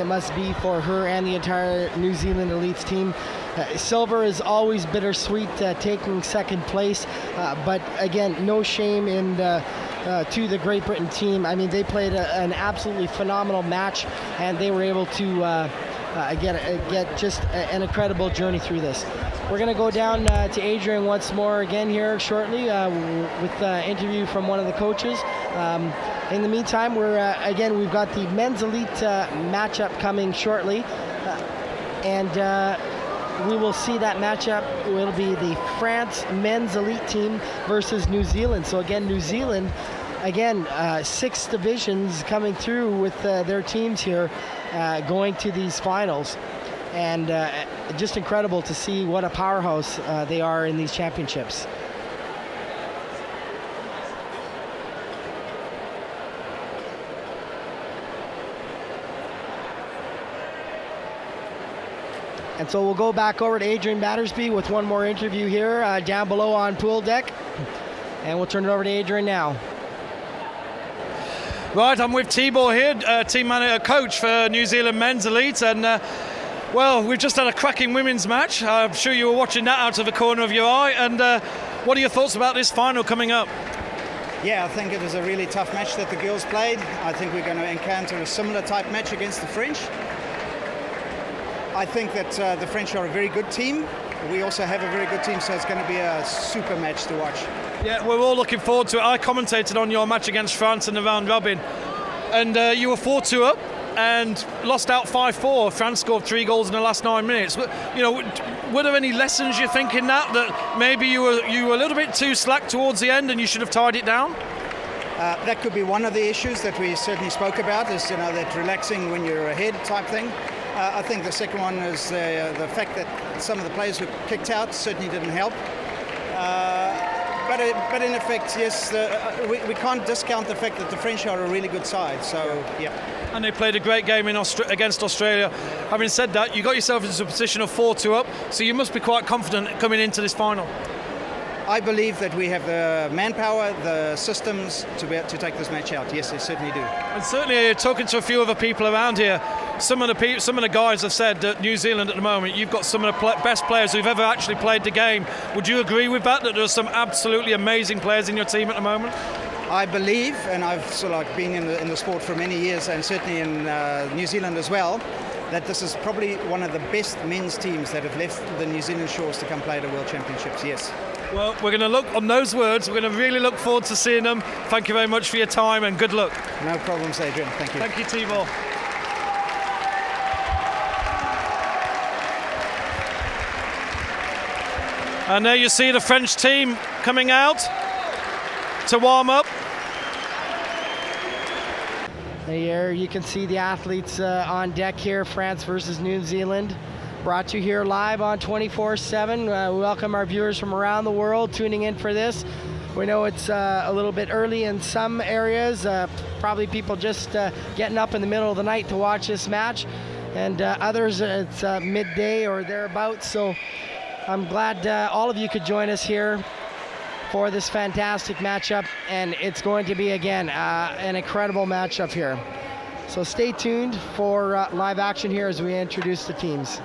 must be for her and the entire New Zealand Elites team. Silver is always bittersweet, taking second place, but again, no shame in to the Great Britain team. I mean, they played an absolutely phenomenal match, and they were able to get just an incredible journey through this. We're going to go down to Adrian once more again here shortly with an interview from one of the coaches. In the meantime, we've got the men's elite matchup coming shortly, and we will see that matchup. It'll be the France men's elite team versus New Zealand. So again, New Zealand, 6 divisions coming through with their teams here going to these finals. And just incredible to see what a powerhouse they are in these championships. And so we'll go back over to Adrian Battersby with one more interview here down below on pool deck. And we'll turn it over to Adrian now. Right, I'm with Tibor here, team manager, coach for New Zealand Men's Elite. And, well, we've just had a cracking women's match. I'm sure you were watching that out of the corner of your eye. And what are your thoughts about this final coming up? Yeah, I think it was a really tough match that the girls played. I think we're going to encounter a similar type match against the French. I think that the French are a very good team. We also have a very good team, so it's going to be a super match to watch. Yeah, we're all looking forward to it. I commentated on your match against France in the round robin, and you were 4-2 up and lost out 5-4. France scored 3 goals in the last 9 minutes. You know, were there any lessons you think in that maybe you were a little bit too slack towards the end and you should have tied it down? That could be one of the issues that we certainly spoke about, is that relaxing when you're ahead type thing. I think the second one is the fact that some of the players were kicked out certainly didn't help. But in effect, yes, we can't discount the fact that the French are a really good side. So, yeah. And they played a great game against Australia. Having said that, you got yourself into a position of 4-2 up, so you must be quite confident coming into this final. I believe that we have the manpower, the systems to be able to take this match out. Yes, they certainly do. And certainly, talking to a few other people around here, some of the guys have said that New Zealand at the moment, you've got some of the best players who've ever actually played the game. Would you agree with that there are some absolutely amazing players in your team at the moment? I believe, and I've sort of been in the sport for many years, and certainly in New Zealand as well, that this is probably one of the best men's teams that have left the New Zealand shores to come play at the World Championships. Yes. Well, we're going to look on those words. We're going to really look forward to seeing them. Thank you very much for your time and good luck. No problems, Adrian. Thank you. Thank you, Tibor. And there you see the French team coming out to warm up. Here you can see the athletes on deck here, France versus New Zealand. Brought to you here live on 24/7. We welcome our viewers from around the world tuning in for this. We know it's a little bit early in some areas, probably people just getting up in the middle of the night to watch this match, and others it's midday or thereabouts. So I'm glad all of you could join us here for this fantastic matchup, and it's going to be again an incredible matchup here. So stay tuned for live action here as we introduce the teams.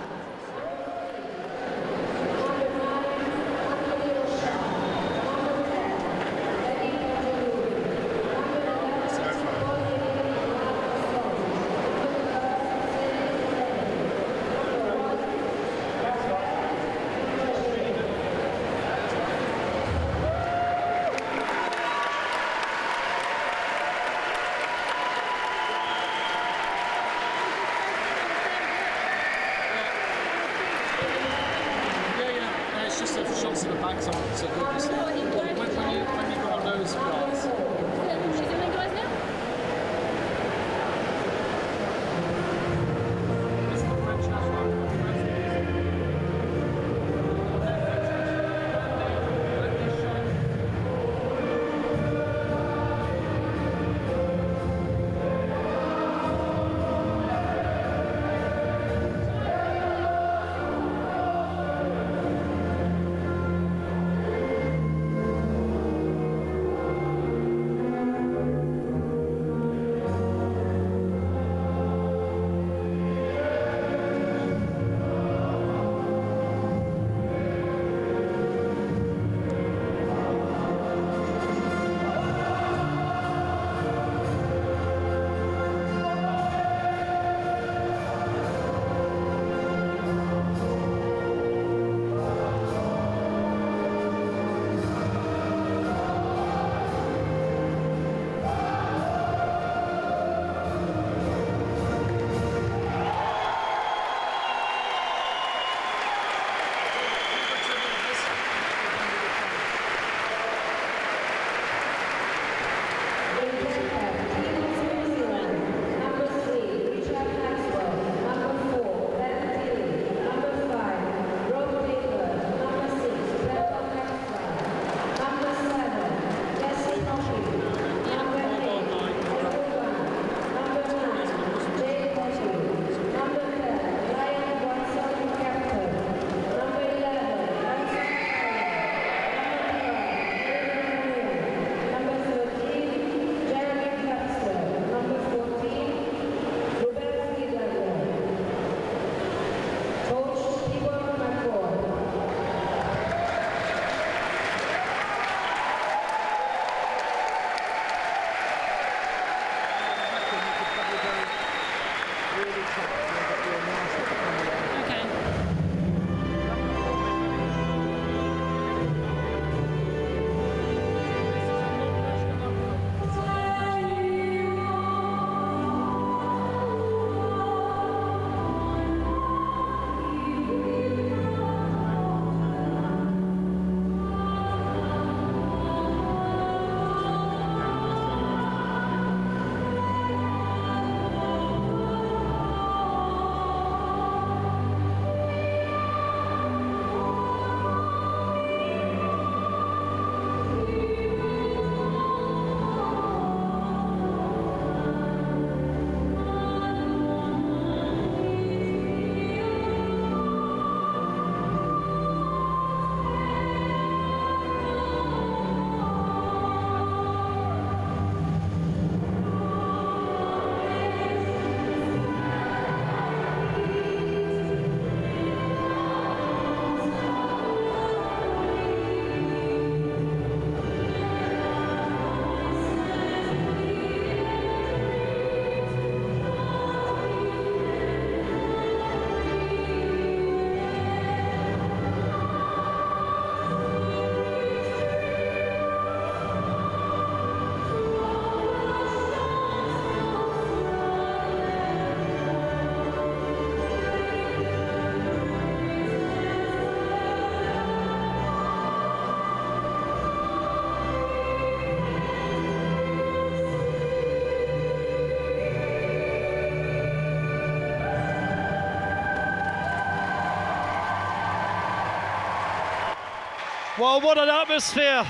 Well, what an atmosphere,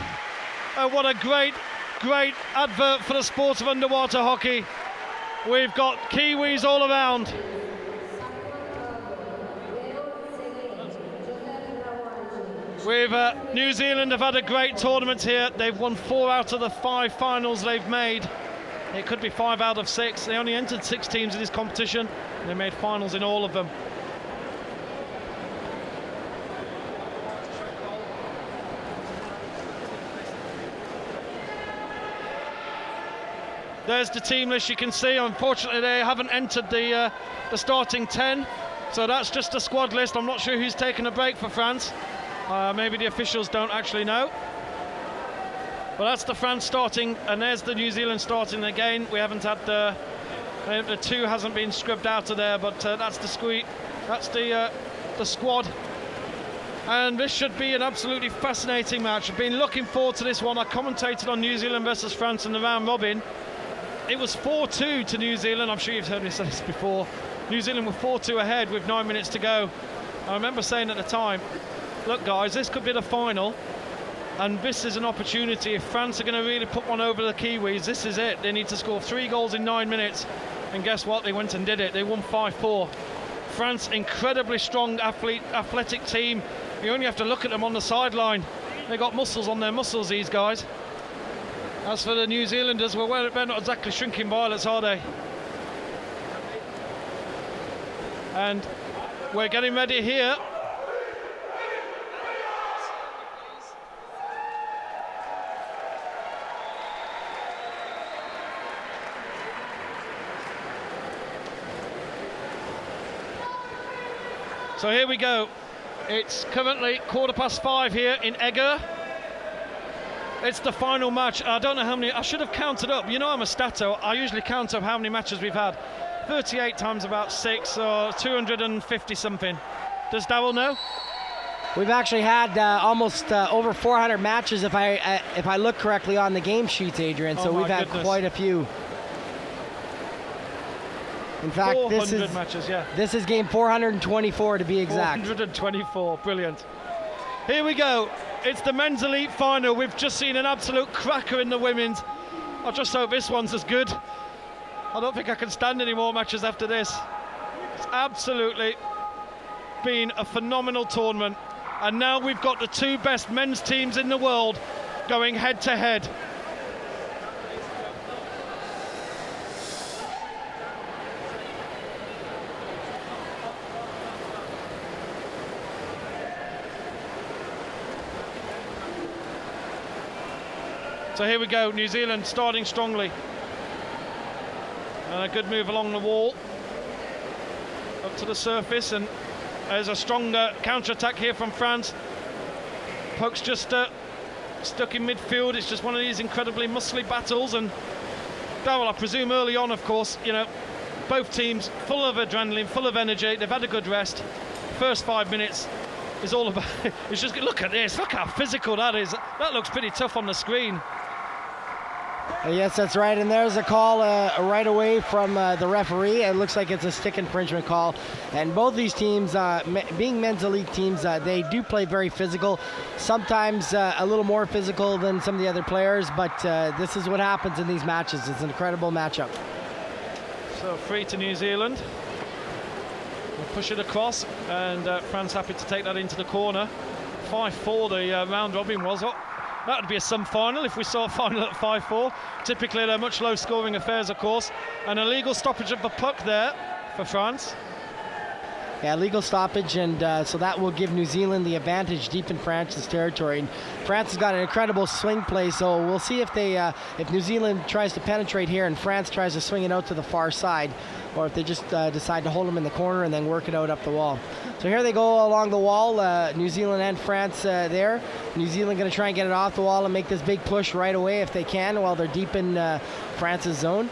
and what a great advert for the sport of underwater hockey. We've got Kiwis all around. New Zealand have had a great tournament here. They've won 4 out of the 5 finals they've made. It could be 5 out of 6. They only entered 6 teams in this competition, and they made finals in all of them. There's the team list you can see. Unfortunately, they haven't entered the starting 10, so that's just the squad list. I'm not sure who's taken a break for France. Maybe the officials don't actually know. But that's the France starting, and there's the New Zealand starting again. We haven't had the 2 hasn't been scrubbed out of there, but that's the squad. And this should be an absolutely fascinating match. I've been looking forward to this one. I commentated on New Zealand versus France in the round robin. It was 4-2 to New Zealand. I'm sure you've heard me say this before. New Zealand were 4-2 ahead with 9 minutes to go. I remember saying at the time, look guys, this could be the final, and this is an opportunity. If France are going to really put one over the Kiwis, this is it. They need to score 3 goals in 9 minutes, and guess what? They went and did it. They won 5-4. France, incredibly strong athletic team. You only have to look at them on the sideline. They got muscles on their muscles, these guys. As for the New Zealanders, well, they're not exactly shrinking violets, are they? And we're getting ready here. So here we go. It's currently 5:15 here in Egger. It's the final match. I don't know how many. I should have counted up. You know, I'm a stato. I usually count up how many matches we've had. 38 times about 6, or 250 something. Does Darryl know? We've actually had almost over 400 matches, if I look correctly on the game sheets, Adrian. So we've had quite a few. In fact, this is game 424 to be exact. 424, brilliant. Here we go. It's the men's elite final. We've just seen an absolute cracker in the women's. I just hope this one's as good. I don't think I can stand any more matches after this. It's absolutely been a phenomenal tournament. And now we've got the 2 best men's teams in the world going head to head. So here we go, New Zealand starting strongly. And a good move along the wall. up to the surface, and there's a strong counter-attack here from France. Puck's just stuck in midfield. It's just one of these incredibly muscly battles, and well, I presume early on, of course, you know, both teams full of adrenaline, full of energy. They've had a good rest. First 5 minutes is all about. It's just, look at this. Look how physical that is. That looks pretty tough on the screen. Yes, that's right. And there's a call right away from the referee. It looks like it's a stick infringement call. And both these teams, being men's elite teams, they do play very physical. Sometimes a little more physical than some of the other players. But this is what happens in these matches. It's an incredible matchup. So free to New Zealand. We'll push it across, and France happy to take that into the corner. 5-4 the round robin was. That would be a semi-final if we saw a final at 5-4. Typically they're much low-scoring affairs, of course. An illegal stoppage of the puck there for France. Yeah, legal stoppage, and so that will give New Zealand the advantage deep in France's territory. And France has got an incredible swing play, so we'll see if they, if New Zealand tries to penetrate here and France tries to swing it out to the far side, or if they just decide to hold them in the corner and then work it out up the wall. So here they go along the wall, New Zealand and France there. New Zealand going to try and get it off the wall and make this big push right away if they can while they're deep in France's zone.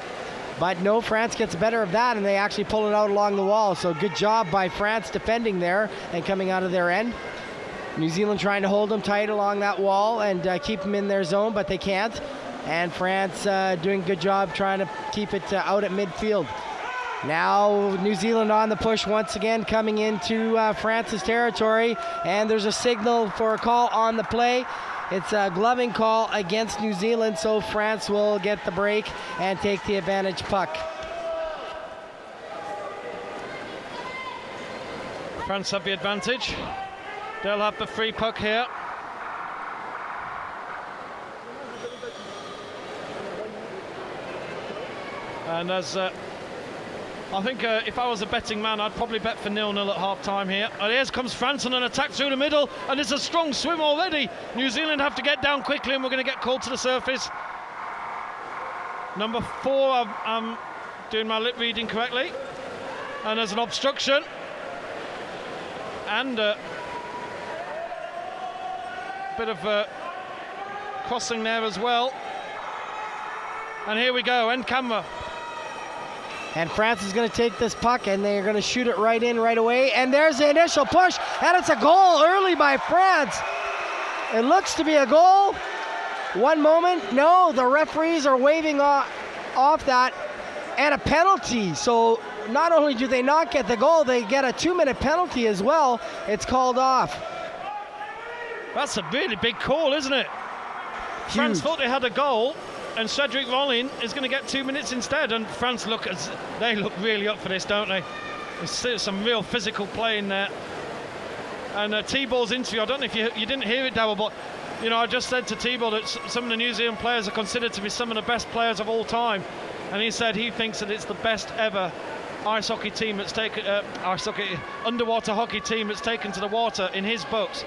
But no, France gets better of that, and they actually pull it out along the wall. So good job by France defending there and coming out of their end. New Zealand trying to hold them tight along that wall and keep them in their zone, but they can't. And France doing a good job trying to keep it out at midfield. Now New Zealand on the push once again, coming into France's territory, and there's a signal for a call on the play. It's a gloving call against New Zealand, so France will get the break and take the advantage puck. France have the advantage. They'll have the free puck here. And as I think if I was a betting man, I'd probably bet for 0-0 at half-time here. And here comes France on an attack through the middle, and it's a strong swim already. New Zealand have to get down quickly, and we're going to get called to the surface. Number 4, I'm doing my lip reading correctly. And there's an obstruction. And a bit of crossing there as well. And here we go, end camera. And France is going to take this puck, and they're going to shoot it right in right away. And there's the initial push, and it's a goal early by France. It looks to be a goal. One moment, no, the referees are waving off that, and a penalty. So not only do they not get the goal, they get a 2-minute penalty as well. It's called off. That's a really big call, isn't it? Huge. France thought they had a goal, and Cedric Rollin is going to get 2 minutes instead, and France look really up for this, don't they? There's some real physical play in there. And T-Ball's interview, I don't know if you didn't hear it, Darryl, but you know, I just said to T-Ball that some of the New Zealand players are considered to be some of the best players of all time, and he said he thinks that it's the best ever ice hockey team that's taken underwater hockey team that's taken to the water in his books.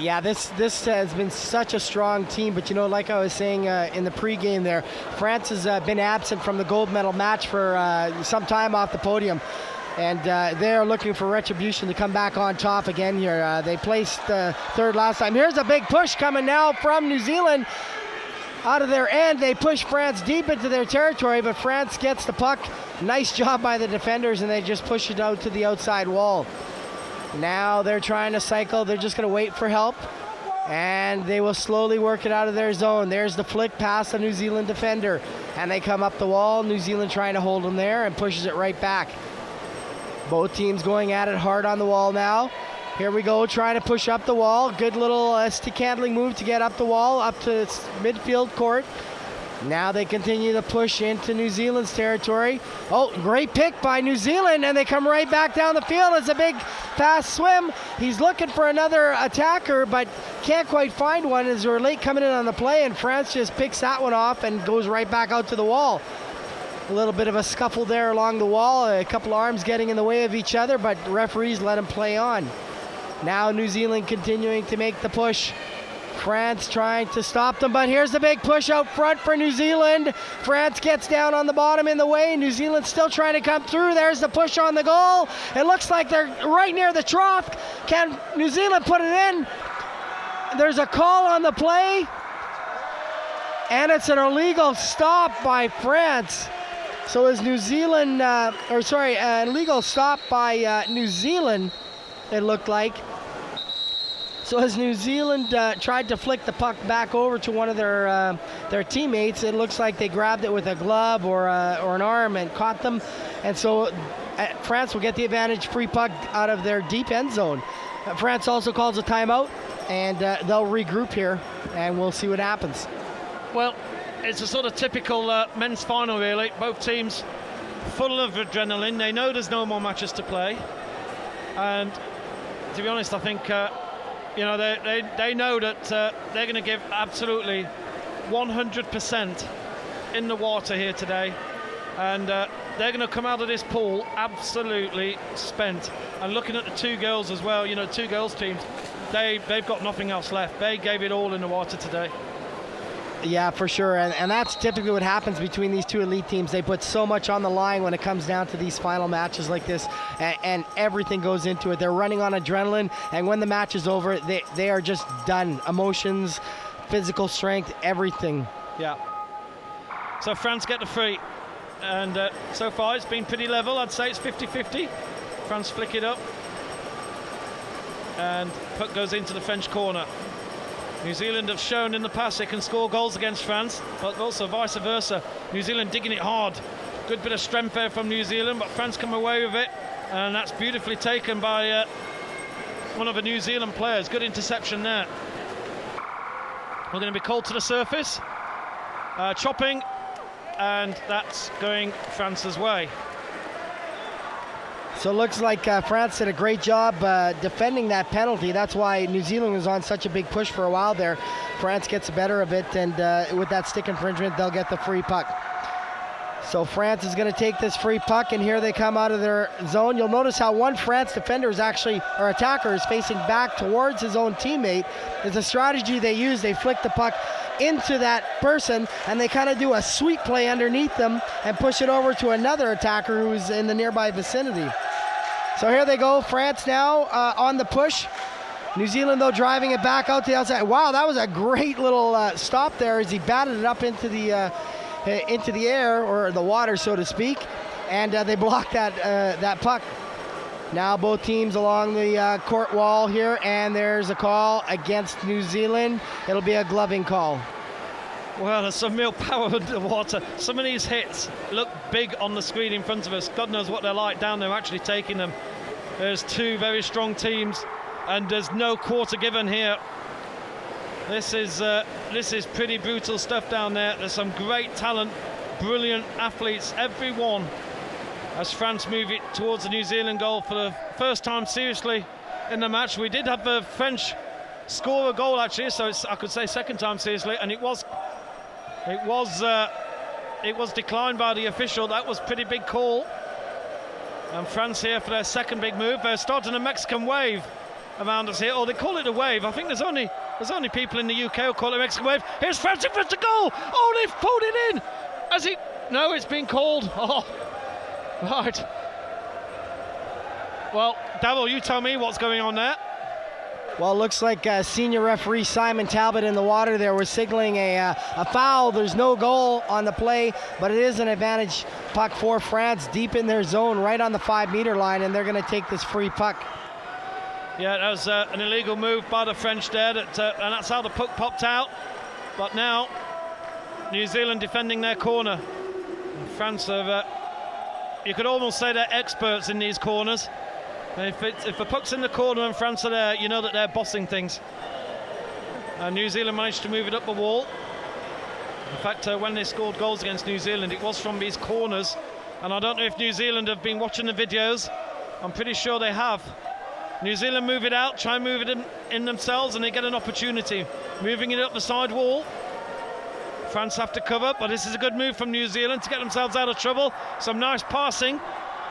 Yeah, this has been such a strong team, but you know, like I was saying in the pregame there, France has been absent from the gold medal match for some time off the podium, and they're looking for retribution to come back on top again here. They placed third last time. Here's a big push coming now from New Zealand. Out of their end, they push France deep into their territory, but France gets the puck. Nice job by the defenders, and they just push it out to the outside wall. Now they're trying to cycle. They're just going to wait for help, and they will slowly work it out of their zone. There's the flick past the New Zealand defender, and they come up the wall. New Zealand trying to hold them there and pushes it right back. Both teams going at it hard on the wall now. Here we go, trying to push up the wall. Good little stick handling move to get up the wall, up to midfield court. Now they continue to push into New Zealand's territory. Oh, great pick by New Zealand, and they come right back down the field. It's a big fast swim. He's looking for another attacker, but can't quite find one as they're late coming in on the play, and France just picks that one off and goes right back out to the wall. A little bit of a scuffle there along the wall, a couple arms getting in the way of each other, but referees let them play on. Now New Zealand continuing to make the push. France trying to stop them, but here's the big push out front for New Zealand. France gets down on the bottom in the way. New Zealand still trying to come through. There's the push on the goal. It looks like they're right near the trough. Can New Zealand put it in? There's a call on the play, and it's an illegal stop by France. So is New Zealand, an illegal stop by New Zealand, it looked like. So as New Zealand tried to flick the puck back over to one of their teammates, it looks like they grabbed it with a glove or an arm and caught them. And so France will get the advantage, free puck out of their deep end zone. France also calls a timeout, and they'll regroup here, and we'll see what happens. Well, it's a sort of typical men's final, really. Both teams full of adrenaline. They know there's no more matches to play. And to be honest, I think they know that they're going to give absolutely 100% in the water here today, and they're going to come out of this pool absolutely spent. And looking at the two girls as well, two girls teams, they've got nothing else left. They gave it all in the water today. Yeah, for sure, and that's typically what happens between these two elite teams. They put so much on the line when it comes down to these final matches like this, and everything goes into it. They're running on adrenaline, and when the match is over, they are just done. Emotions, physical strength, everything. Yeah. So France get the free, and so far it's been pretty level. I'd say it's 50-50. France flick it up, and puck goes into the French corner. New Zealand have shown in the past they can score goals against France, but also vice versa. New Zealand digging it hard. Good bit of strength there from New Zealand, but France come away with it, and that's beautifully taken by one of the New Zealand players. Good interception there. We're going to be called to the surface. Chopping, and that's going France's way. So it looks like France did a great job defending that penalty. That's why New Zealand was on such a big push for a while there. France gets the better of it, and with that stick infringement, they'll get the free puck. So France is going to take this free puck, and here they come out of their zone. You'll notice how one France defender is attacker is facing back towards his own teammate. It's a strategy they use. They flick the puck into that person, and they kind of do a sweep play underneath them and push it over to another attacker who's in the nearby vicinity. So here they go, France now on the push. New Zealand, though, driving it back out to the outside. Wow, that was a great little stop there as he batted it up into the air, or the water, so to speak, and they blocked that puck. Now both teams along the court wall here, and there's a call against New Zealand. It'll be a gloving call. Well, there's some real power under water. Some of these hits look big on the screen in front of us. God knows what they're like down there actually taking them. There's two very strong teams, and there's no quarter given here. This is pretty brutal stuff down there. There's some great talent, brilliant athletes, everyone, as France move it towards the New Zealand goal for the first time seriously in the match. We did have the French score a goal actually, so I could say second time seriously, and it was declined by the official. That was a pretty big call. And France here for their second big move. They're starting a Mexican wave around us here, or they call it a wave. I think there's only people in the UK who call it a Mexican wave. Here's France in front of goal. Oh, they've pulled it in. No, it's been called. Oh, right. Well, Davil, you tell me what's going on there. Well, it looks like senior referee Simon Talbot in the water there was signaling a foul. There's no goal on the play, but it is an advantage puck for France deep in their zone, right on the 5-meter line, and they're going to take this free puck. Yeah, that was an illegal move by the French there, and that's how the puck popped out. But now, New Zealand defending their corner. And France have, you could almost say they're experts in these corners. If the puck's in the corner and France are there, you know that they're bossing things. And New Zealand managed to move it up the wall. In fact, when they scored goals against New Zealand, it was from these corners. And I don't know if New Zealand have been watching the videos. I'm pretty sure they have. New Zealand move it out, try and move it in themselves, and they get an opportunity. Moving it up the side wall. France have to cover, but this is a good move from New Zealand to get themselves out of trouble. Some nice passing.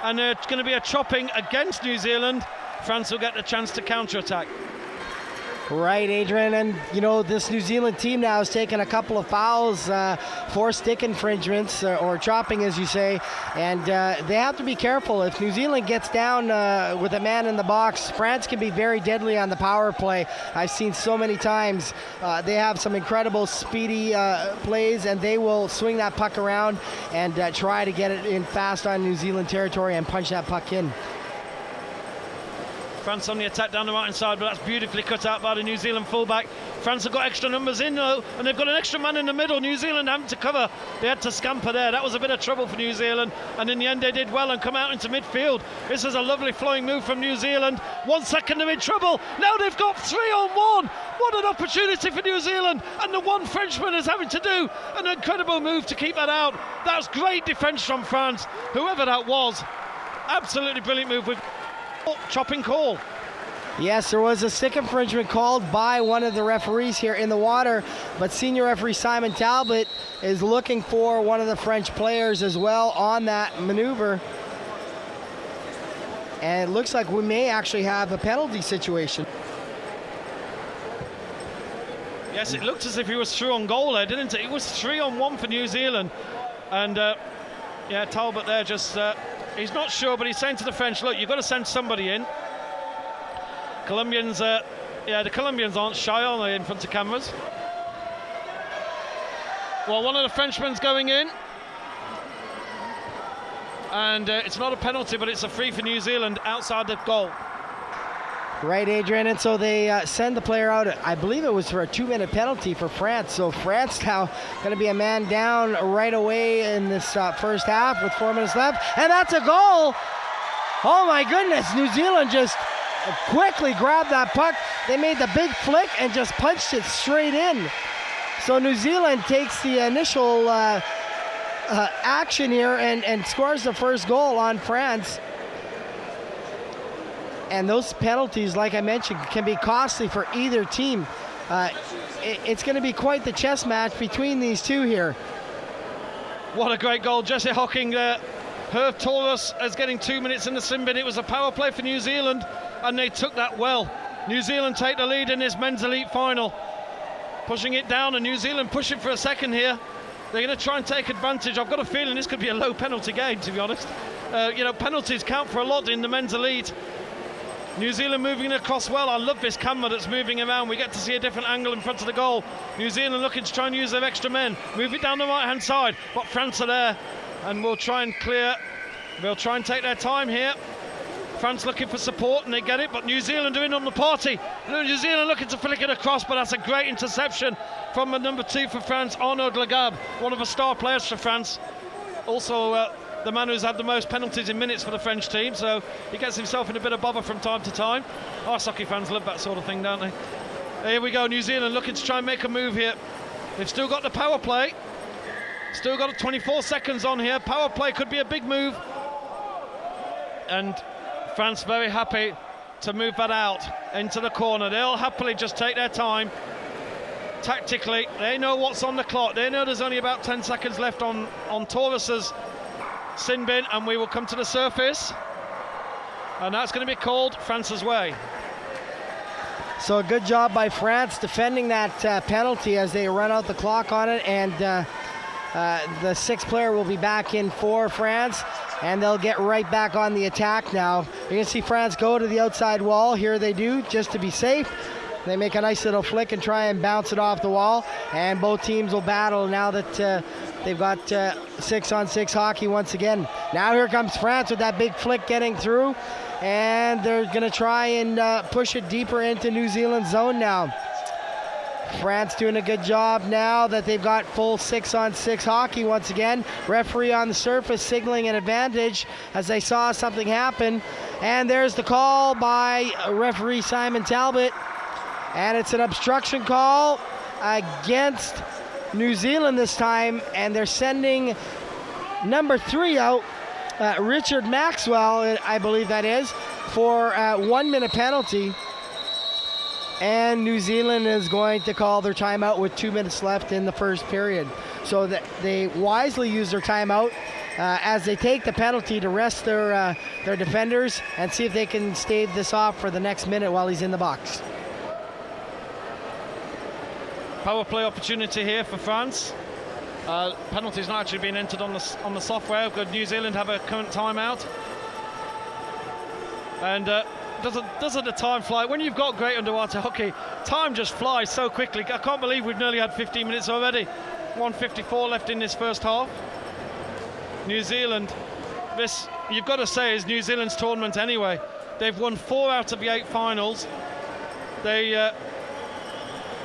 And it's going to be a chopping against New Zealand. France will get the chance to counter-attack. Right, Adrian, and you know this New Zealand team now has taken a couple of fouls, 4 stick infringements, or chopping as you say, and they have to be careful. If New Zealand gets down with a man in the box, France can be very deadly on the power play. I've seen so many times. They have some incredible speedy plays, and they will swing that puck around and try to get it in fast on New Zealand territory and punch that puck in. France on the attack down the right hand side, but that's beautifully cut out by the New Zealand fullback. France have got extra numbers in though, and they've got an extra man in the middle. New Zealand having to cover. They had to scamper there. That was a bit of trouble for New Zealand, and in the end they did well and come out into midfield. This is a lovely flowing move from New Zealand. 1 second they're in trouble. Now they've got 3-on-1. What an opportunity for New Zealand, and the one Frenchman is having to do an incredible move to keep that out. That's great defence from France, whoever that was. Absolutely brilliant move with chopping call. Yes, there was a stick infringement called by one of the referees here in the water, but senior referee Simon Talbot is looking for one of the French players as well on that maneuver. And it looks like we may actually have a penalty situation. Yes, it looked as if he was through on goal there, didn't it? It was 3-on-1 for New Zealand. And yeah, Talbot there just... he's not sure, but he's saying to the French, look, you've got to send somebody in. Colombians, yeah, the Colombians aren't shy, are they, in front of cameras? Well, one of the Frenchmen's going in. And it's not a penalty, but it's a free for New Zealand outside the goal. Right, Adrian, and so they send the player out. I believe it was for a 2-minute penalty for France. So France now going to be a man down right away in this first half with 4 minutes left. And that's a goal! Oh my goodness, New Zealand just quickly grabbed that puck. They made the big flick and just punched it straight in. So New Zealand takes the initial action here and scores the first goal on France. And those penalties, like I mentioned, can be costly for either team. It's going to be quite the chess match between these two here. What a great goal. Jesse Hocking there. Herve Torres is getting 2 minutes in the sin bin. It was a power play for New Zealand, and they took that well. New Zealand take the lead in this men's elite final. Pushing it down, and New Zealand pushing for a second here. They're going to try and take advantage. I've got a feeling this could be a low penalty game, to be honest. You know, penalties count for a lot in the men's elite. New Zealand moving across well. I love this camera that's moving around. We get to see a different angle in front of the goal. New Zealand looking to try and use their extra men. Move it down the right-hand side. But France are there, and we'll try and clear. They'll try and take their time here. France looking for support, and they get it, but New Zealand are in on the party. New Zealand looking to flick it across, but that's a great interception from the number 2 for France, Arnaud Lagab, one of the star players for France. Also, the man who's had the most penalties in minutes for the French team, so he gets himself in a bit of bother from time to time. Ice hockey fans love that sort of thing, don't they? Here we go, New Zealand looking to try and make a move here. They've still got the power play. Still got 24 seconds on here. Power play could be a big move. And France very happy to move that out into the corner. They'll happily just take their time. Tactically, they know what's on the clock. They know there's only about 10 seconds left on Torres's sin bin, and we will come to the surface. And that's going to be called France's way. So a good job by France defending that penalty as they run out the clock on it, and the 6th player will be back in for France, and they'll get right back on the attack now. You're going to see France go to the outside wall. Here they do, just to be safe. They make a nice little flick and try and bounce it off the wall, and both teams will battle now that they've got 6-on-6 hockey once again. Now here comes France with that big flick getting through, and they're going to try and push it deeper into New Zealand's zone now. France doing a good job now that they've got full 6-on-6 hockey once again. Referee on the surface signaling an advantage as they saw something happen. And there's the call by referee Simon Talbot. And it's an obstruction call against New Zealand this time. And they're sending number 3 out, Richard Maxwell, I believe that is, for a 1-minute penalty. And New Zealand is going to call their timeout with 2 minutes left in the first period. So that they wisely use their timeout as they take the penalty to rest their defenders and see if they can stave this off for the next minute while he's in the box. Power play opportunity here for France. Penalties not actually being entered on the software. Good. New Zealand have a current timeout. And doesn't the time fly? When you've got great underwater hockey, time just flies so quickly. I can't believe we've nearly had 15 minutes already. 1:54 left in this first half. New Zealand, this you've got to say is New Zealand's tournament anyway. They've won 4 out of the 8 finals. They,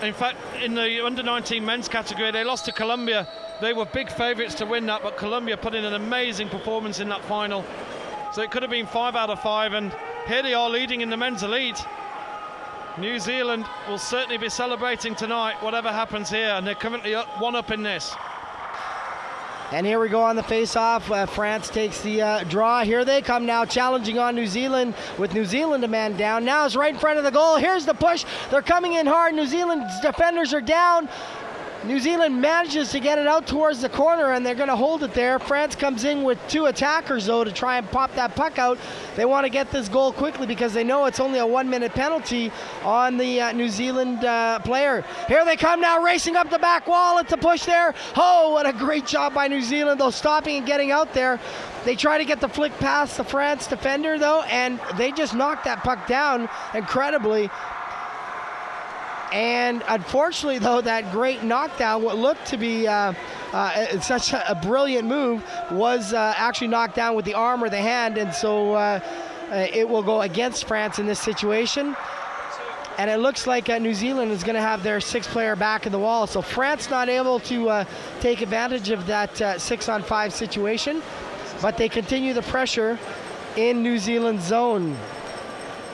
in fact, in the under-19 men's category, they lost to Colombia. They were big favourites to win that, but Colombia put in an amazing performance in that final. So it could have been 5 out of 5, and here they are leading in the men's elite. New Zealand will certainly be celebrating tonight, whatever happens here, and they're currently one up in this. And here we go on the face-off. France takes the draw. Here they come now, challenging on New Zealand, with New Zealand a man down. Now it's right in front of the goal. Here's the push. They're coming in hard. New Zealand's defenders are down. New Zealand manages to get it out towards the corner, and they're going to hold it there. France comes in with 2 attackers, though, to try and pop that puck out. They want to get this goal quickly because they know it's only a 1-minute penalty on the New Zealand player. Here they come now, racing up the back wall. It's a push there. Oh, what a great job by New Zealand, though, stopping and getting out there. They try to get the flick past the France defender, though, and they just knocked that puck down incredibly. And unfortunately, though, that great knockdown, what looked to be such a brilliant move, was actually knocked down with the arm or the hand, and so it will go against France in this situation. And it looks like New Zealand is going to have their 6th player back in the wall. So France not able to take advantage of that 6-on-5 situation, but they continue the pressure in New Zealand's zone.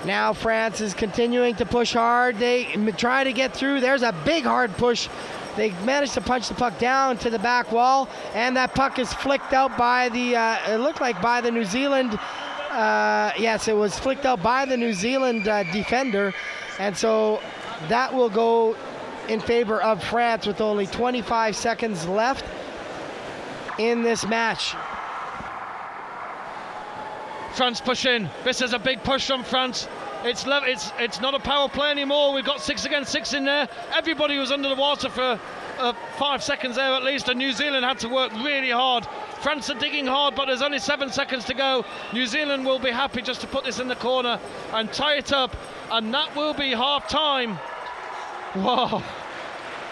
Now France is continuing to push hard. They try to get through. There's a big hard push. They managed to punch the puck down to the back wall, and that puck is flicked out by the, it looked like by the New Zealand, yes, it was flicked out by the New Zealand defender, and so that will go in favor of France with only 25 seconds left in this match. France push in. This is a big push from France. It's not a power play anymore. We've got 6 against 6 in there. Everybody was under the water for 5 seconds there at least, and New Zealand had to work really hard. France are digging hard, but there's only 7 seconds to go. New Zealand will be happy just to put this in the corner and tie it up, and that will be half time. Wow,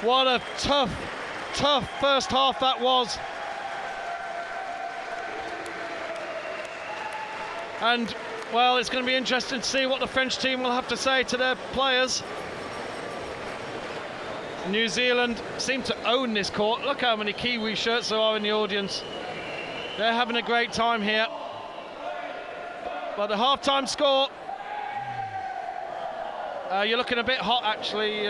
what a tough first half that was. And, well, it's going to be interesting to see what the French team will have to say to their players. New Zealand seem to own this court. Look how many Kiwi shirts there are in the audience. They're having a great time here. But the half-time score, you're looking a bit hot, actually.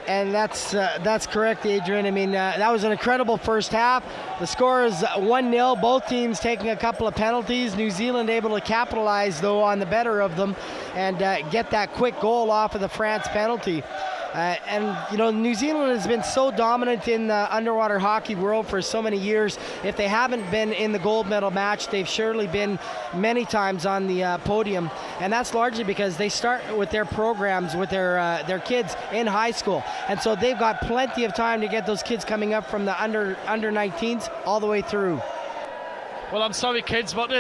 And that's correct, Adrian. I mean, that was an incredible first half. The score is 1-0, both teams taking a couple of penalties. New Zealand able to capitalize, though, on the better of them and get that quick goal off of the France penalty. And, you know, New Zealand has been so dominant in the underwater hockey world for so many years. If they haven't been in the gold medal match, they've surely been many times on the podium. And that's largely because they start with their programs with their kids in high school. And so they've got plenty of time to get those kids coming up from the under 19s all the way through. Well, I'm sorry, kids, but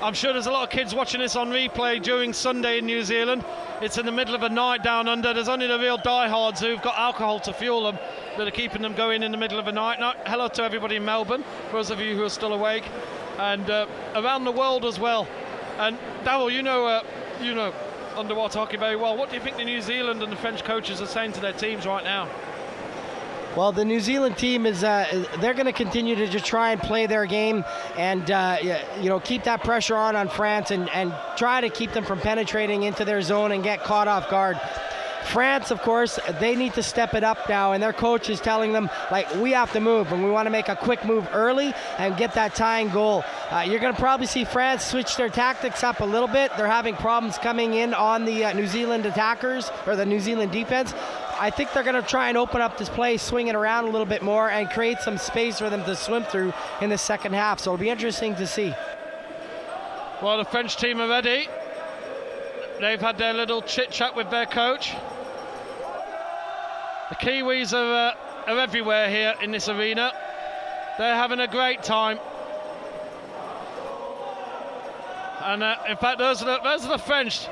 I'm sure there's a lot of kids watching this on replay during Sunday in New Zealand. It's in the middle of a night down under. There's only the real diehards who've got alcohol to fuel them that are keeping them going in the middle of a night. Now, hello to everybody in Melbourne, for those of you who are still awake, and around the world as well. And Darryl, you know underwater hockey very well. What do you think the New Zealand and the French coaches are saying to their teams right now? Well, the New Zealand team is they're going to continue to just try and play their game and keep that pressure on France and try to keep them from penetrating into their zone and get caught off guard. France, of course, they need to step it up now, and their coach is telling them, like, we have to move, and we want to make a quick move early and get that tying goal. You're going to probably see France switch their tactics up a little bit. They're having problems coming in on the New Zealand attackers or the New Zealand defense. I think they're going to try and open up this play, swing it around a little bit more, and create some space for them to swim through in the second half. So it'll be interesting to see. Well, the French team are ready. they've had their little chit-chat with their coach. The Kiwis are everywhere here in this arena. They're having a great time. And in fact, those are the French.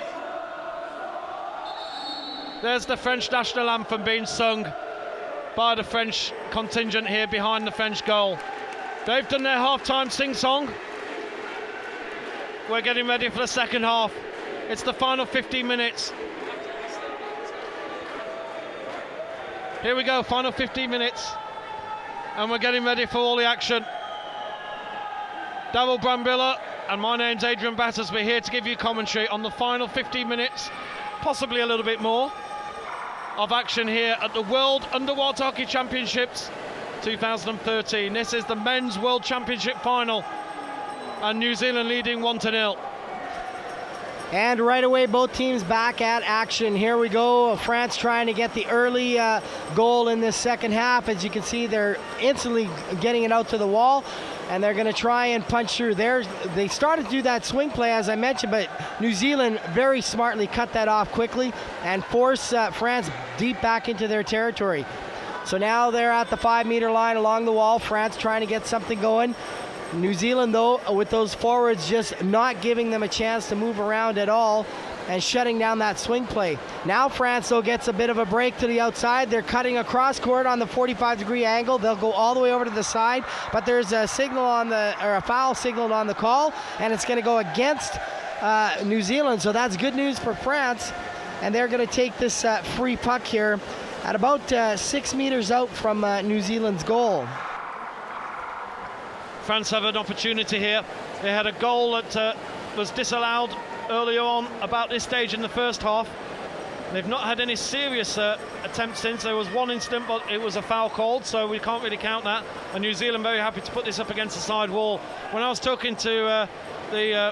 There's the French national anthem being sung by the French contingent here behind the French goal. They've done their half-time sing-song. We're getting ready for the second half. It's the final 15 minutes. Here we go, final 15 minutes. And we're getting ready for all the action. Darryl Brambilla and my name's Adrian Battersby here to give you commentary on the final 15 minutes, possibly a little bit more, of action here at the World Underwater Hockey Championships 2013. This is the Men's World Championship final, and New Zealand leading 1-0. And right away, both teams back at action. Here we go. France trying to get the early goal in this second half. As you can see, they're instantly getting it out to the wall, and they're going to try and punch through there. They started to do that swing play, as I mentioned, but New Zealand very smartly cut that off quickly and forced France deep back into their territory. So now they're at the 5-meter line along the wall. France trying to get something going. New Zealand, though, with those forwards just not giving them a chance to move around at all and shutting down that swing play. Now France, though, gets a bit of a break to the outside. They're cutting across court on the 45-degree angle. They'll go all the way over to the side, but there's a signal on a foul signaled on the call, and it's going to go against New Zealand. So that's good news for France, and they're going to take this free puck here at about 6 meters out from New Zealand's goal. France have an opportunity here. They had a goal that was disallowed earlier on about this stage in the first half. They've not had any serious attempts since. There was one incident, but it was a foul called, so we can't really count that. And New Zealand very happy to put this up against the side wall. When I was talking to the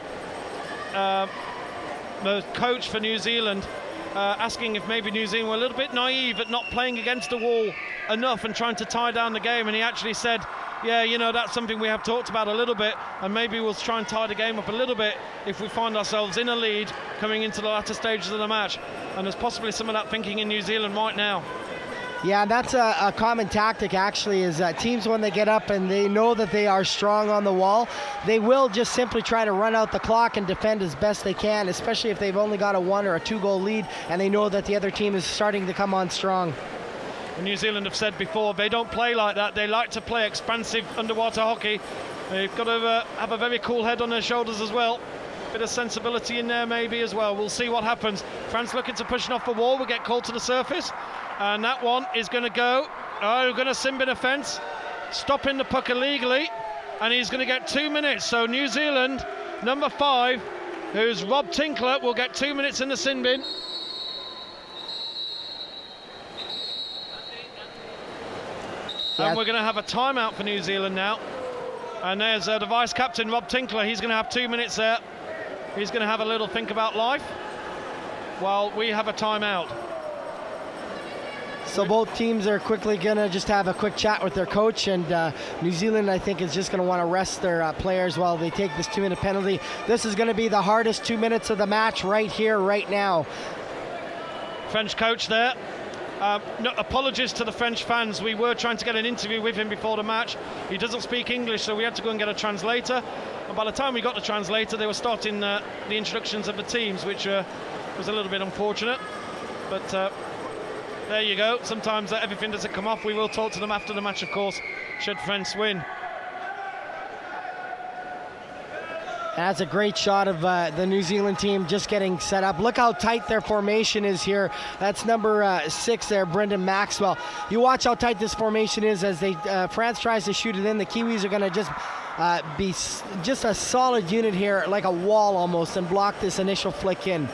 coach for New Zealand, asking if maybe New Zealand were a little bit naive at not playing against the wall enough and trying to tie down the game, and he actually said, yeah, you know, that's something we have talked about a little bit, and maybe we'll try and tie the game up a little bit if we find ourselves in a lead coming into the latter stages of the match. And there's possibly some of that thinking in New Zealand right now. Yeah, that's a common tactic, actually, is that teams, when they get up and they know that they are strong on the wall, they will just simply try to run out the clock and defend as best they can, especially if they've only got a 1 or a 2 goal lead and they know that the other team is starting to come on strong. New Zealand have said before, they don't play like that. They like to play expansive underwater hockey. They've got to have a very cool head on their shoulders as well. Bit of sensibility in there maybe as well. We'll see what happens. France looking to push off the wall. We get called to the surface, and that one is going to go. We're going to sin bin offence, stopping the puck illegally, and he's going to get 2 minutes. So New Zealand, number 5, who's Rob Tinkler, will get 2 minutes in the sin bin. And we're going to have a timeout for New Zealand now. And there's the vice captain, Rob Tinkler. He's going to have 2 minutes there. He's going to have a little think about life while we have a timeout. So both teams are quickly going to just have a quick chat with their coach, and New Zealand, I think, is just going to want to rest their players while they take this 2-minute penalty. This is going to be the hardest 2 minutes of the match right here, right now. French coach there. No, apologies to the French fans. We were trying to get an interview with him before the match. He doesn't speak English, so we had to go and get a translator. And by the time we got the translator, they were starting the introductions of the teams, which was a little bit unfortunate. But there you go. Sometimes everything doesn't come off. We will talk to them after the match, of course, should France win. That's a great shot of the New Zealand team just getting set up. Look how tight their formation is here. That's number 6 there, Brendan Maxwell. You watch how tight this formation is as France tries to shoot it in. The Kiwis are going to just be just a solid unit here, like a wall almost, and block this initial flick in.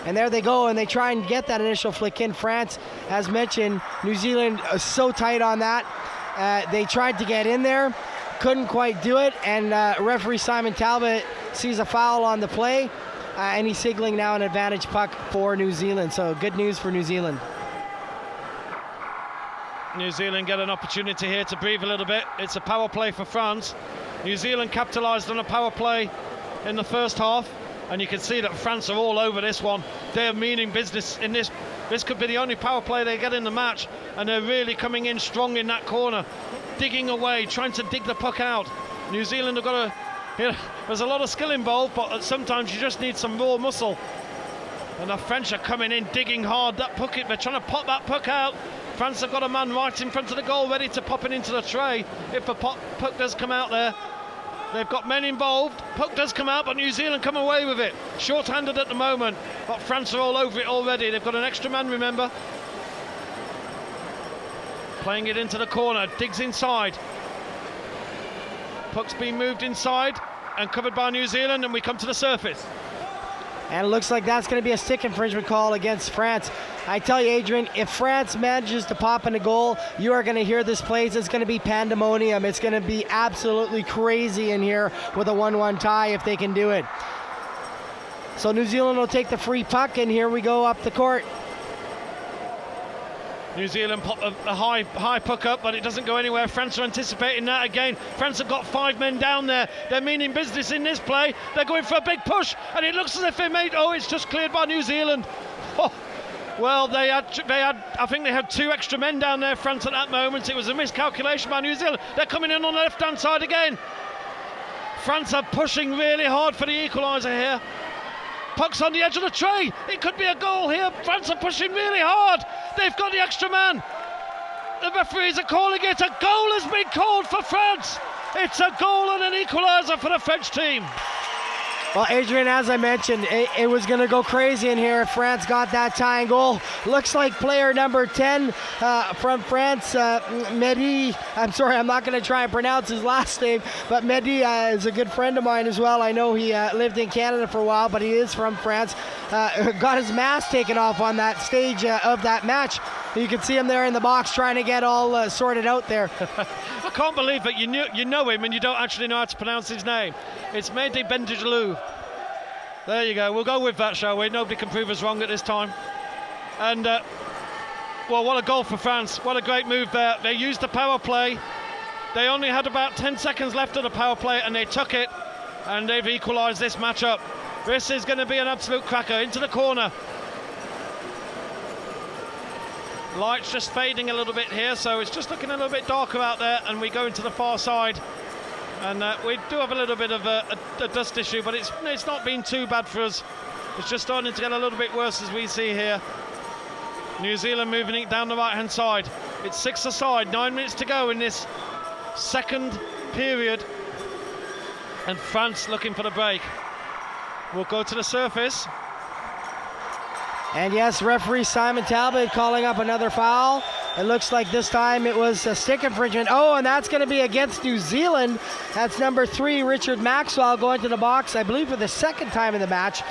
And there they go, and they try and get that initial flick in. France, as mentioned, New Zealand is so tight on that. They tried to get in there, couldn't quite do it, and referee Simon Talbot sees a foul on the play, and he's signaling now an advantage puck for New Zealand. So good news for New Zealand. New Zealand get an opportunity here to breathe a little bit. It's a power play for France. New Zealand capitalised on a power play in the first half. And you can see that France are all over this one. They're meaning business in this. This could be the only power play they get in the match, and they're really coming in strong in that corner, digging away, trying to dig the puck out. New Zealand have got there's a lot of skill involved, but sometimes you just need some raw muscle. And the French are coming in, digging hard. That puck, they're trying to pop that puck out. France have got a man right in front of the goal, ready to pop it into the tray if the puck does come out there. They've got men involved. Puck does come out, but New Zealand come away with it. Short-handed at the moment, but France are all over it already. They've got an extra man, remember. Playing it into the corner, digs inside. Puck's being moved inside and covered by New Zealand, and we come to the surface. And it looks like that's going to be a stick infringement call against France. I tell you, Adrian, if France manages to pop in a goal, you are going to hear this place. It's going to be pandemonium. It's going to be absolutely crazy in here with a 1-1 tie if they can do it. So New Zealand will take the free puck, and here we go up the court. New Zealand pop a high puck up, but it doesn't go anywhere. France are anticipating that again. France have got 5 men down there. They're meaning business in this play. They're going for a big push, and it looks as if they made. Oh, it's just cleared by New Zealand. Oh, well, they had. I think they had 2 extra men down there, France, at that moment. It was a miscalculation by New Zealand. They're coming in on the left-hand side again. France are pushing really hard for the equaliser here. Puck's on the edge of the tray. It could be a goal here. France are pushing really hard. They've got the extra man. The referees are calling it. A goal has been called for France. It's a goal and an equaliser for the French team. Well, Adrian, as I mentioned, it was going to go crazy in here if France got that tying goal. Looks like player number 10 from France, Mehdi. I'm sorry, I'm not going to try and pronounce his last name, but Mehdi is a good friend of mine as well. I know he lived in Canada for a while, but he is from France. Got his mask taken off on that stage of that match. You can see him there in the box trying to get all sorted out there. I can't believe that you know him and you don't actually know how to pronounce his name. It's Mehdi Bendijalou. There you go. We'll go with that, shall we? Nobody can prove us wrong at this time. And, well, what a goal for France. What a great move there. They used the power play. They only had about 10 seconds left of the power play, and they took it, and they've equalised this matchup. This is going to be an absolute cracker. Into the corner. Light's just fading a little bit here, so it's just looking a little bit darker out there, and we go into the far side. And we do have a little bit of a dust issue, but it's not been too bad for us. It's just starting to get a little bit worse as we see here. New Zealand moving it down the right-hand side. It's 6 aside, 9 minutes to go in this second period. And France looking for the break. We'll go to the surface. And yes, referee Simon Talbot calling up another foul. It looks like this time it was a stick infringement. Oh, and that's going to be against New Zealand. That's number 3, Richard Maxwell, going to the box, I believe, for the second time in the match.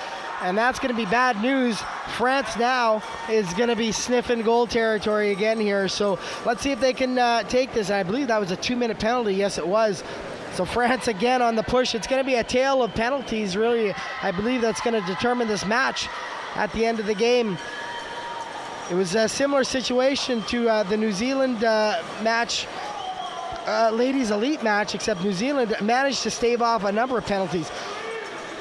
And that's going to be bad news. France now is going to be sniffing goal territory again here. So let's see if they can take this. I believe that was a 2-minute penalty. Yes, it was. So France again on the push. It's going to be a tale of penalties, really. I believe that's going to determine this match at the end of the game. It was a similar situation to the New Zealand match, ladies elite match, except New Zealand managed to stave off a number of penalties.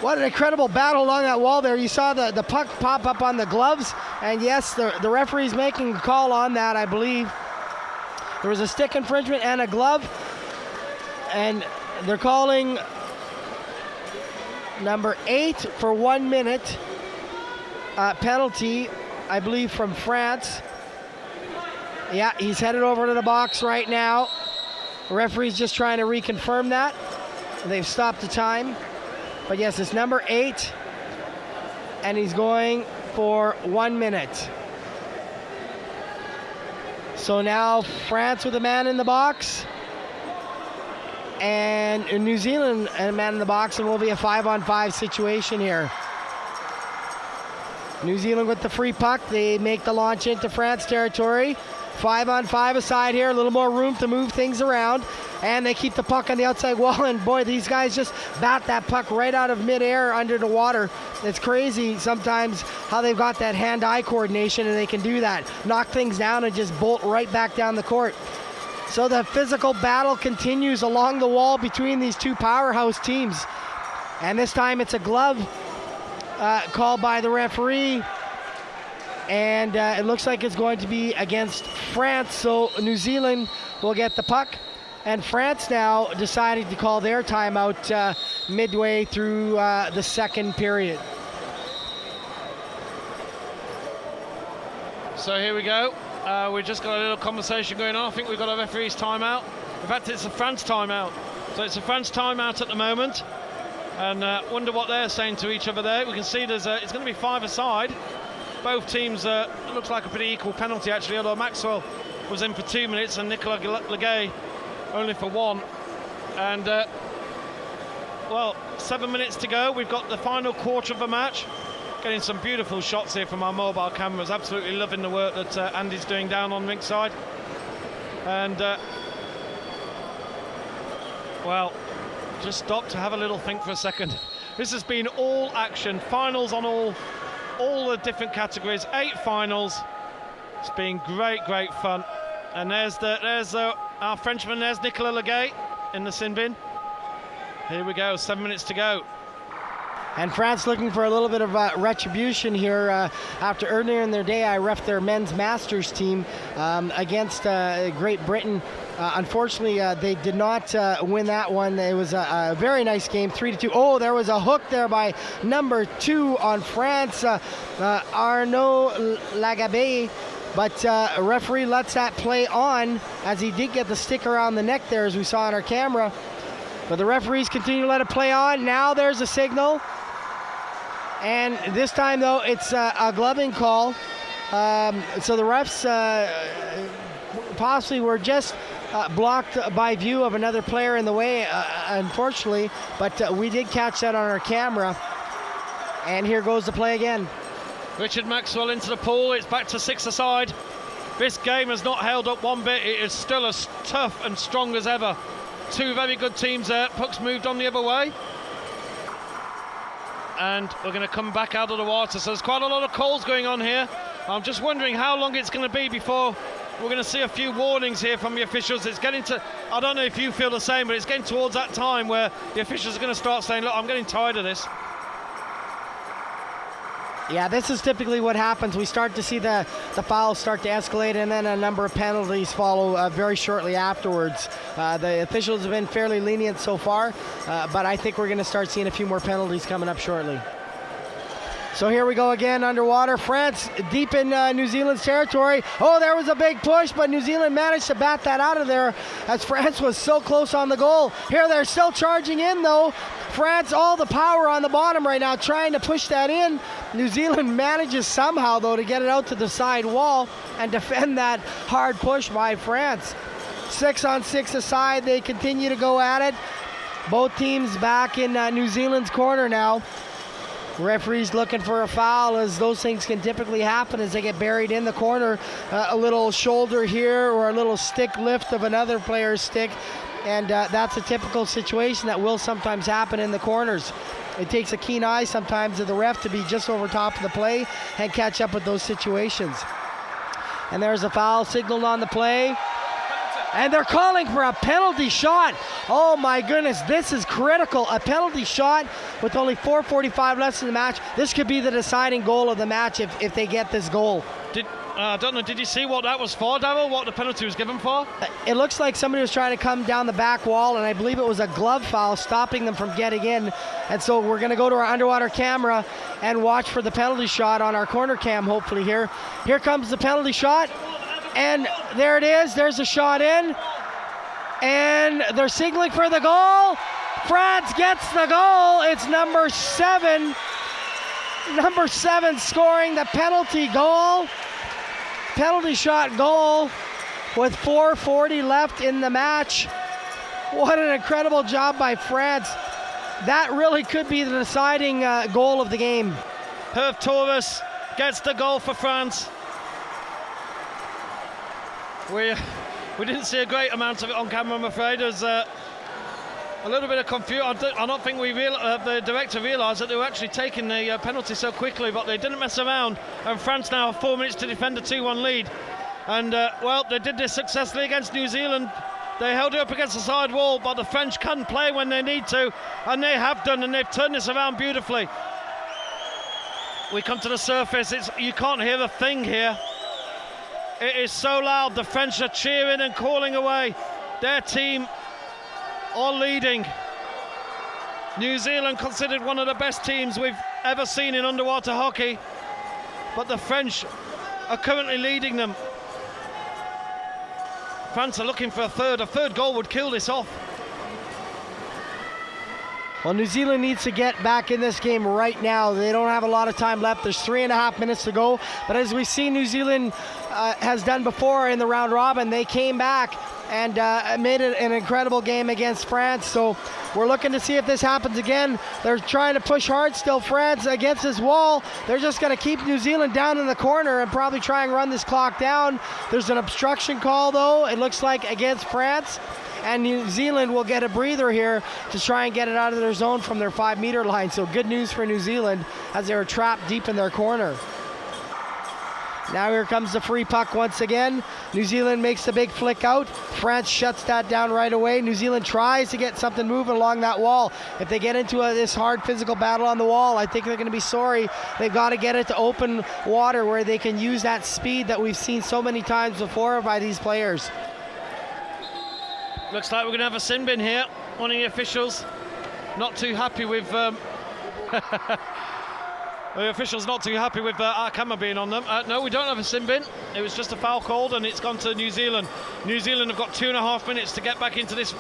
What an incredible battle along that wall there. You saw the puck pop up on the gloves, and yes, the referee's making a call on that, I believe. There was a stick infringement and a glove, and they're calling number 8 for 1 minute penalty, I believe, from France. Yeah, he's headed over to the box right now. The referee's just trying to reconfirm that. They've stopped the time. But yes, it's number 8, and he's going for 1 minute. So now France with a man in the box, and New Zealand and a man in the box, and will be a 5-on-5 situation here. New Zealand with the free puck. They make the launch into France territory. 5-on-5 aside here, a little more room to move things around. And they keep the puck on the outside wall. And boy, these guys just bat that puck right out of midair under the water. It's crazy sometimes how they've got that hand-eye coordination, and they can do that. Knock things down and just bolt right back down the court. So the physical battle continues along the wall between these two powerhouse teams. And this time it's a glove called by the referee. And it looks like it's going to be against France. So New Zealand will get the puck. And France now deciding to call their timeout midway through the second period. So here we go. We've just got a little conversation going on. I think we've got a referee's timeout. In fact, it's a France timeout. So it's a France timeout at the moment. And wonder what they're saying to each other there. We can see it's going to be 5 aside. Both teams, it looks like a pretty equal penalty actually, although Maxwell was in for 2 minutes and Nicolas Legay only for 1. And well, 7 minutes to go. We've got the final quarter of the match. Getting some beautiful shots here from our mobile cameras. Absolutely loving the work that Andy's doing down on ringside. And well, just stop to have a little think for a second. This has been all action, finals on all the different categories, 8 finals. It's been great fun. And there's our Frenchman, there's Nicolas Legay in the sin bin. Here we go, 7 minutes to go. And France looking for a little bit of retribution here after earlier in their day I reffed their men's masters team against Great Britain. Unfortunately, they did not win that one. It was a very nice game, 3-2. Oh, there was a hook there by number 2 on France, Arnaud Lagabé. But a referee lets that play on as he did get the stick around the neck there as we saw on our camera. But the referees continue to let it play on. Now there's a signal. And this time, though, it's a gloving call. So the refs possibly were just blocked by view of another player in the way, unfortunately. But we did catch that on our camera. And here goes the play again. Richard Maxwell into the pool. It's back to 6 aside. This game has not held up one bit. It is still as tough and strong as ever. 2 very good teams there. Puck's moved on the other way. And we're going to come back out of the water. So there's quite a lot of calls going on here. I'm just wondering how long it's going to be before we're going to see a few warnings here from the officials. It's getting to, I don't know if you feel the same, but it's getting towards that time where the officials are going to start saying, look, I'm getting tired of this. Yeah, this is typically what happens. We start to see the fouls start to escalate, and then a number of penalties follow very shortly afterwards. The officials have been fairly lenient so far, but I think we're going to start seeing a few more penalties coming up shortly. So here we go again underwater. France deep in New Zealand's territory. Oh, there was a big push, but New Zealand managed to bat that out of there as France was so close on the goal. Here they're still charging in, though. France, all the power on the bottom right now, trying to push that in. New Zealand manages somehow, though, to get it out to the side wall and defend that hard push by France. 6 on 6 aside, they continue to go at it. Both teams back in New Zealand's corner now. Referee's looking for a foul, as those things can typically happen as they get buried in the corner. A little shoulder here or a little stick lift of another player's stick. And that's a typical situation that will sometimes happen in the corners. It takes a keen eye sometimes of the ref to be just over top of the play and catch up with those situations. And there's a foul signaled on the play. And they're calling for a penalty shot. Oh my goodness, this is critical. A penalty shot with only 4:45 left in the match. This could be the deciding goal of the match if they get this goal. I don't know, did you see what that was for, Darryl? What the penalty was given for? It looks like somebody was trying to come down the back wall, and I believe it was a glove foul stopping them from getting in. And so we're going to go to our underwater camera and watch for the penalty shot on our corner cam, hopefully here. Here comes the penalty shot, and there it is. There's a shot in, and they're signaling for the goal. France gets the goal. It's number 7. Number 7 scoring the penalty goal. Penalty shot goal with 4:40 left in the match. What an incredible job by France. That really could be the deciding goal of the game. Herve Torres gets the goal for France. We didn't see a great amount of it on camera, I'm afraid. There's a little bit of confusion. I don't think the director realised that they were actually taking the penalty so quickly, but they didn't mess around. And France now have 4 minutes to defend a 2-1 lead. And, well, they did this successfully against New Zealand. They held it up against the side wall, but the French can play when they need to, and they have done, and they've turned this around beautifully. We come to the surface. You can't hear a thing here. It is so loud. The French are cheering and calling away. Their team all leading. New Zealand considered one of the best teams we've ever seen in underwater hockey, but the French are currently leading them. France are looking for a third goal would kill this off. Well, New Zealand needs to get back in this game right now. They don't have a lot of time left. There's 3.5 minutes to go. But as we see New Zealand has done before in the round robin, they came back and made it an incredible game against France. So we're looking to see if this happens again. They're trying to push hard still, France against this wall. They're just going to keep New Zealand down in the corner and probably try and run this clock down. There's an obstruction call, though, it looks like, against France. And New Zealand will get a breather here to try and get it out of their zone from their 5-meter line. So good news for New Zealand as they were trapped deep in their corner. Now here comes the free puck once again. New Zealand makes the big flick out. France shuts that down right away. New Zealand tries to get something moving along that wall. If they get into this hard physical battle on the wall, I think they're going to be sorry. They've got to get it to open water where they can use that speed that we've seen so many times before by these players. Looks like we're going to have a sin bin here. One of the officials not too happy with the officials not too happy with our camera being on them. No, we don't have a sin bin. It was just a foul called and it's gone to New Zealand. New Zealand have got 2.5 minutes to get back into this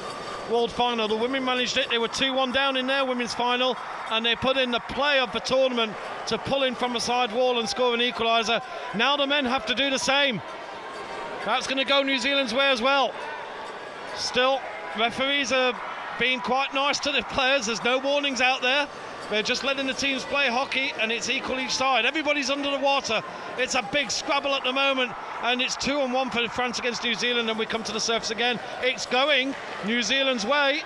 World Final. The women managed it. They were 2-1 down in their women's final and they put in the play of the tournament to pull in from a side wall and score an equaliser. Now the men have to do the same. That's going to go New Zealand's way as well. Still, referees are being quite nice to the players. There's no warnings out there. They're just letting the teams play hockey and it's equal each side. Everybody's under the water. It's a big scrabble at the moment and it's 2-1 for France against New Zealand, and we come to the surface again. It's going New Zealand's way.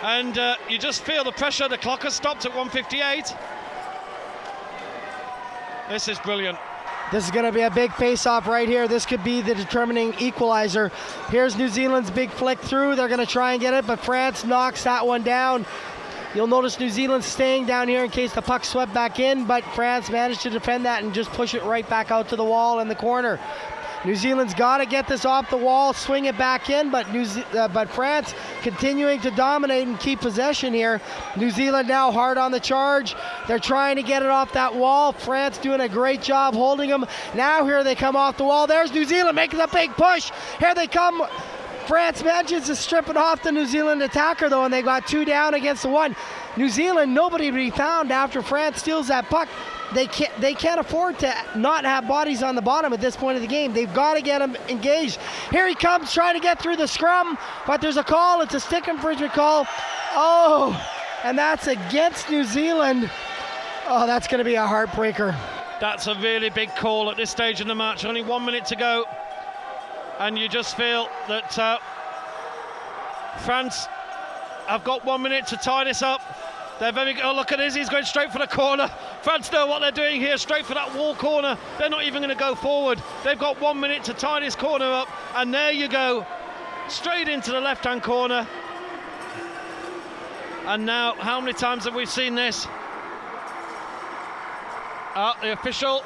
And you just feel the pressure. The clock has stopped at 1:58. This is brilliant. This is going to be a big face-off right here. This could be the determining equalizer. Here's New Zealand's big flick through. They're going to try and get it, but France knocks that one down. You'll notice New Zealand staying down here in case the puck swept back in, but France managed to defend that and just push it right back out to the wall in the corner. New Zealand's got to get this off the wall, swing it back in, but France continuing to dominate and keep possession here. New Zealand now hard on the charge. They're trying to get it off that wall. France doing a great job holding them. Now here they come off the wall. There's New Zealand making the big push. Here they come. France manages to strip it off the New Zealand attacker, though, and they got 2 down against the 1. New Zealand, nobody to be found after France steals that puck. They can't afford to not have bodies on the bottom at this point of the game. They've got to get them engaged. Here he comes trying to get through the scrum, but there's a call. It's a stick infringement call. Oh, and that's against New Zealand. Oh, that's going to be a heartbreaker. That's a really big call at this stage in the match. Only 1 minute to go. And you just feel that France have got 1 minute to tie this up. They're very good. Oh, look at this, he's going straight for the corner. France know what they're doing here, straight for that wall corner. They're not even going to go forward. They've got 1 minute to tie this corner up, and there you go, straight into the left-hand corner. And now, how many times have we seen this? The official,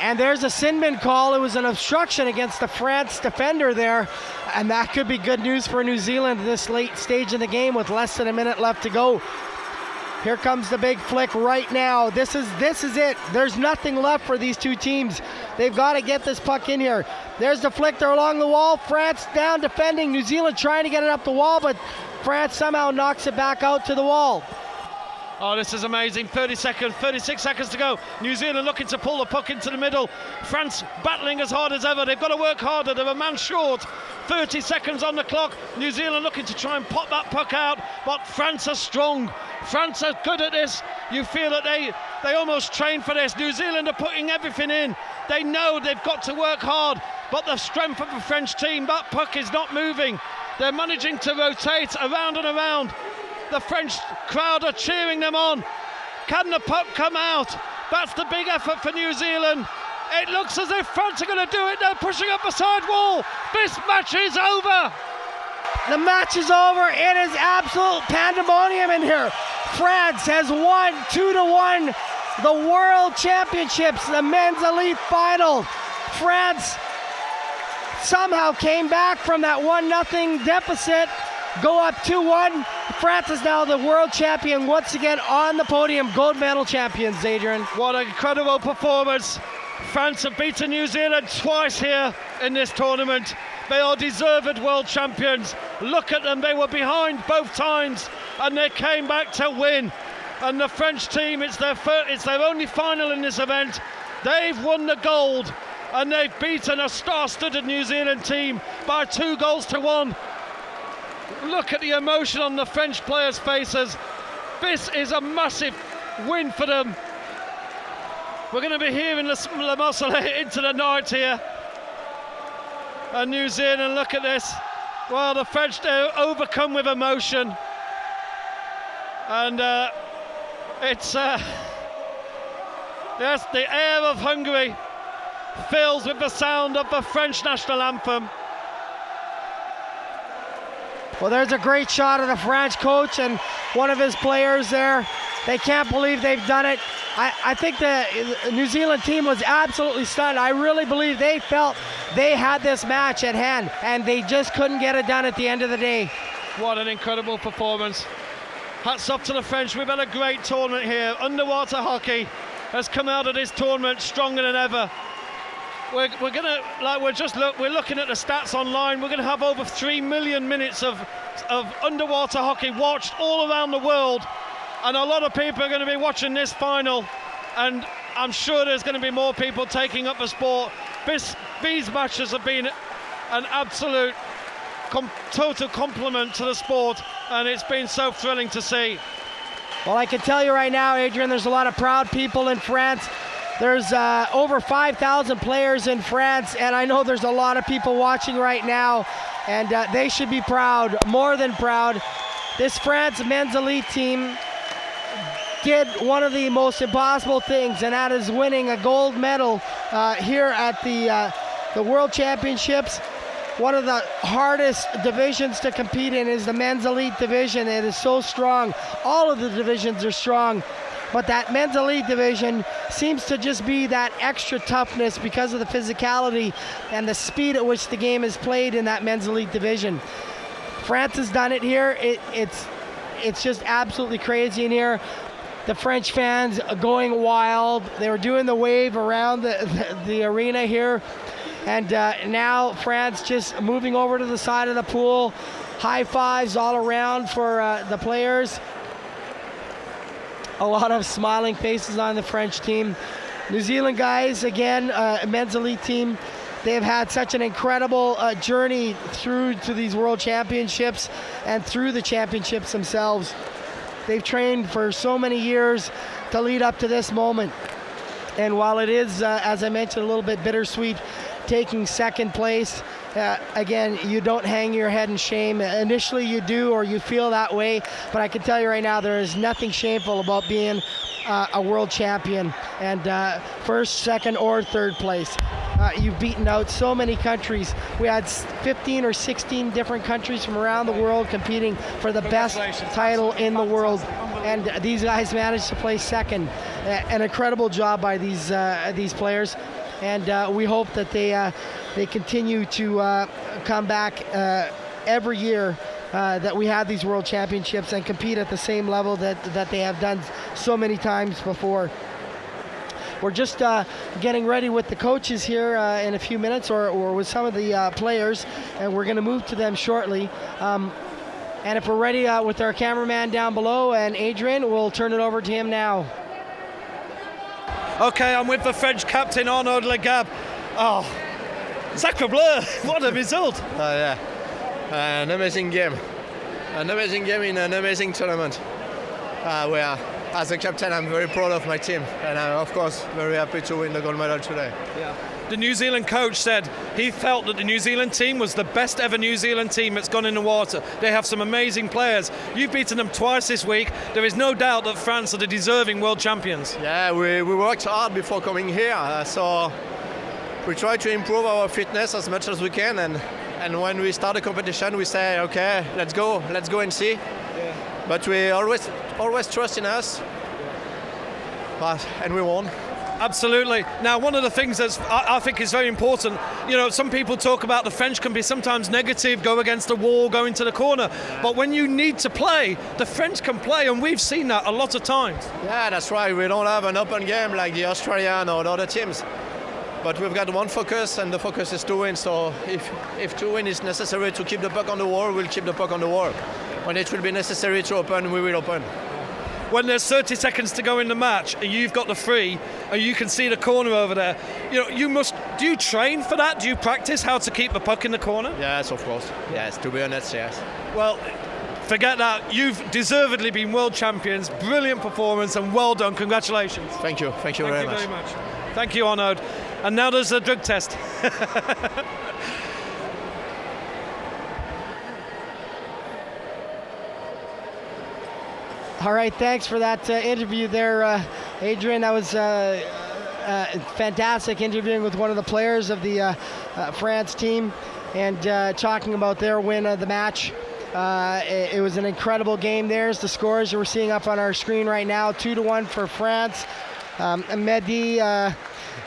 And there's a sin bin call. It was an obstruction against the France defender there. And that could be good news for New Zealand this late stage in the game with less than a minute left to go. Here comes the big flick right now. This is it. There's nothing left for these two teams. They've got to get this puck in here. There's the flick. They're along the wall. France down defending. New Zealand trying to get it up the wall, but France somehow knocks it back out to the wall. Oh, this is amazing. 36 seconds to go. New Zealand looking to pull the puck into the middle. France battling as hard as ever. They've got to work harder. They're a man short. 30 seconds on the clock. New Zealand looking to try and pop that puck out, but France are strong. France are good at this. You feel that they almost train for this. New Zealand are putting everything in. They know they've got to work hard, but the strength of the French team, that puck is not moving. They're managing to rotate around and around. The French crowd are cheering them on. Can the puck come out? That's the big effort for New Zealand. It looks as if France are going to do it. They're pushing up the side wall. This match is over. The match is over. It is absolute pandemonium in here. France has won 2-1 the World Championships, the men's elite final. France somehow came back from that 1-0 deficit, go up 2-1. France is now the world champion once again on the podium, gold medal champions, Adrian. What an incredible performance. France have beaten New Zealand twice here in this tournament. They are deserved world champions. Look at them, they were behind both times and they came back to win. And the French team, it's their only final in this event. They've won the gold and they've beaten a star-studded New Zealand team by 2-1. Look at the emotion on the French players' faces. This is a massive win for them. We're going to be hearing Le Marseillaise into the night here. And New Zealand, look at this. Well, the French, they're overcome with emotion. And it's, yes, the air of Hungary fills with the sound of the French national anthem. Well, there's a great shot of the French coach and one of his players there. They can't believe they've done it. I think the New Zealand team was absolutely stunned. I really believe they felt they had this match at hand and they just couldn't get it done at the end of the day. What an incredible performance. Hats off to the French. We've had a great tournament here. Underwater hockey has come out of this tournament stronger than ever. We're looking at the stats online. We're gonna have over 3 million minutes of underwater hockey watched all around the world, and a lot of people are going to be watching this final, and I'm sure there's going to be more people taking up the sport. These matches have been an absolute total compliment to the sport, and it's been so thrilling to see. Well, I can tell you right now, Adrian, there's a lot of proud people in France. There's over 5,000 players in France, and I know there's a lot of people watching right now, and they should be proud, more than proud. This France men's elite team did one of the most impossible things, and that is winning a gold medal here at the World Championships. One of the hardest divisions to compete in is the men's elite division. It is so strong. All of the divisions are strong. But that men's elite division seems to just be that extra toughness because of the physicality and the speed at which the game is played in that men's elite division. France has done it here. It's just absolutely crazy in here. The French fans are going wild. They were doing the wave around the arena here. And now France just moving over to the side of the pool. High fives all around for the players. A lot of smiling faces on the French team. New Zealand guys, again, men's elite team, they have had such an incredible journey through to these World Championships and through the championships themselves. They've trained for so many years to lead up to this moment. And while it is, as I mentioned, a little bit bittersweet, taking second place, again, you don't hang your head in shame. Initially you do, or you feel that way, but I can tell you right now there is nothing shameful about being a world champion and first, second, or third place. You've beaten out so many countries. We had 15 or 16 different countries from around the world competing for the best title in the world, and these guys managed to place second. An incredible job by these players. And we hope that they continue to come back every year that we have these World Championships and compete at the same level that they have done so many times before. We're just getting ready with the coaches here in a few minutes, or with some of the players, and we're going to move to them shortly. And if we're ready with our cameraman down below and Adrian, we'll turn it over to him now. Okay, I'm with the French captain, Arnaud Legab. Oh, sacre bleu, what a result. Yeah, an amazing game. An amazing game in an amazing tournament. Where, as a captain, I'm very proud of my team. And I'm, of course, very happy to win the gold medal today. Yeah. The New Zealand coach said he felt that the New Zealand team was the best ever New Zealand team that's gone in the water. They have some amazing players. You've beaten them twice this week. There is no doubt that France are the deserving world champions. Yeah, we worked hard before coming here. So we try to improve our fitness as much as we can. And when we start a competition, we say, okay, let's go and see. Yeah. but we always trust in us, and we won. Absolutely. Now, one of the things that I think is very important, some people talk about the French can be sometimes negative, go against the wall, go into the corner. But when you need to play, the French can play, and we've seen that a lot of times. Yeah, that's right. We don't have an open game like the Australian or the other teams. But we've got one focus, and the focus is to win. So if to win is necessary to keep the puck on the wall, we'll keep the puck on the wall. When it will be necessary to open, we will open. When there's 30 seconds to go in the match and you've got the free and you can see the corner over there, do you train for that? Do you practice how to keep the puck in the corner? Yes, of course. Yes, to be honest, yes. Well, forget that. You've deservedly been world champions. Brilliant performance and well done. Congratulations. Thank you. Thank you very much. Thank you, Arnaud. And now there's a drug test. All right, thanks for that interview there, Adrian. That was fantastic interviewing with one of the players of the France team and talking about their win of the match. It was an incredible game. There's the scores you were seeing up on our screen right now, 2-1 for France. Mehdi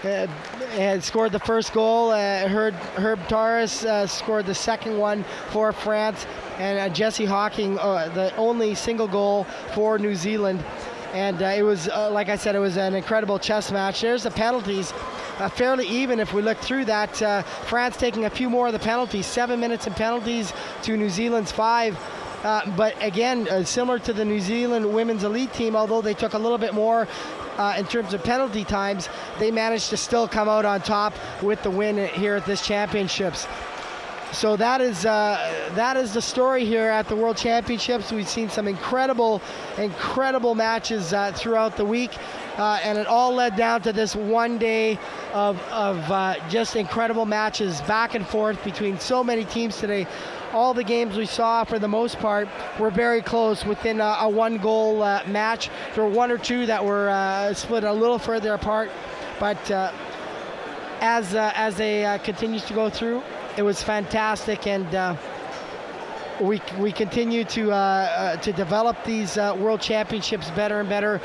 had scored the first goal. Herb Torres scored the second one for France. And Jesse Hawking, the only single goal for New Zealand. And it was, like I said, it was an incredible chess match. There's the penalties, fairly even if we look through that. France taking a few more of the penalties, 7 minutes in penalties to New Zealand's 5. But again, similar to the New Zealand women's elite team, although they took a little bit more in terms of penalty times, they managed to still come out on top with the win here at this championships. So that is the story here at the World Championships. We've seen some incredible matches throughout the week, and it all led down to this one day of just incredible matches back and forth between so many teams today. All the games we saw, for the most part, were very close within a one-goal match. There were one or two that were split a little further apart, but as they continues to go through, it was fantastic, and we continue to develop these World Championships better and better.